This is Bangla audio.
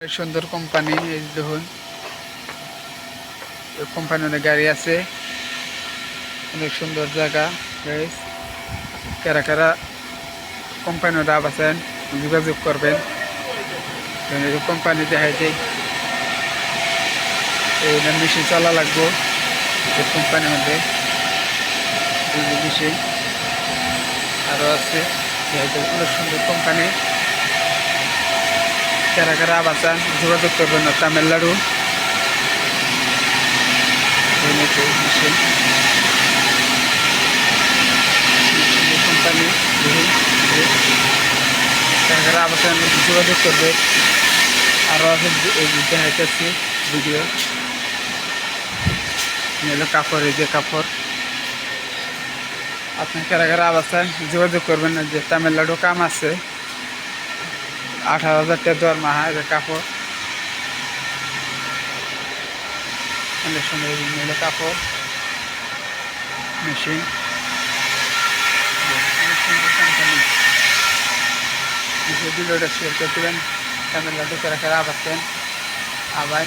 সুন্দর কোম্পানি, এই দেখুন কোম্পানি অনেক গাড়ি আছে, অনেক সুন্দর জায়গা। কারা কারা কোম্পানির ডাব আছেন যোগাযোগ করবেন। কোম্পানি দেখাই দেয় এই মেশিন চলা লাগবো কোম্পানির মধ্যে মেশিন আরো আছে। অনেক সুন্দর কোম্পানি, কারা কারা আবাসান যোগাযোগ করবেন না তামিলনাড়ু মেশিন কোম্পানি। কারা কারা আবাসান যোগাযোগ করবে। আরো আছে দেখাইতেছি ভিডিও। হলো কাপড়, এই যে কাপড়। আপনি কারা কারা আবাসান যোগাযোগ করবেন না যে তামিলনাড়ু কাম আছে। 18,000 টাকা দরমা, যে কাপড় অনেক সুন্দর। হলো কাপড় মেশিন, ভিডিওটা শেয়ার করতেবেন। তামিলনাড়ু কারা কারা আবাসেন আবার